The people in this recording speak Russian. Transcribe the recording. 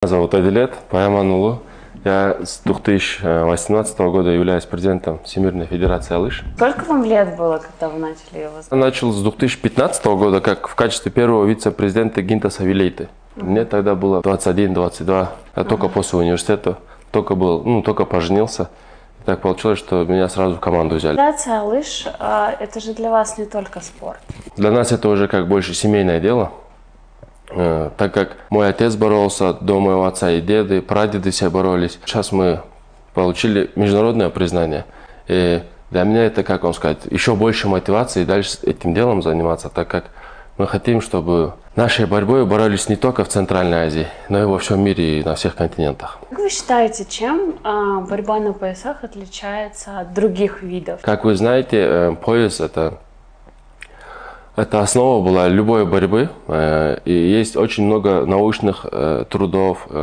Меня зовут Адилет Паяманулу. Я с 2018 года являюсь президентом Всемирной Федерации Алыш. Сколько вам лет было, когда вы начали его? Я начал с 2015 года как в качестве первого вице-президента Гинтаса Вилейты. Мне тогда было 21-22. Я только после университета, только поженился. И так получилось, что меня сразу в команду взяли. Федерация Алыш, это же для вас не только спорт. Для нас это уже как больше семейное дело. Так как мой отец боролся, до моего отца и деды, прадеды все боролись. Сейчас мы получили международное признание. И для меня это, как вам сказать, еще больше мотивации дальше этим делом заниматься, так как мы хотим, чтобы нашей борьбой боролись не только в Центральной Азии, но и во всем мире и на всех континентах. Как вы считаете, чем борьба на поясах отличается от других видов? Как вы знаете, пояс это основа была любой борьбы, и есть очень много научных трудов,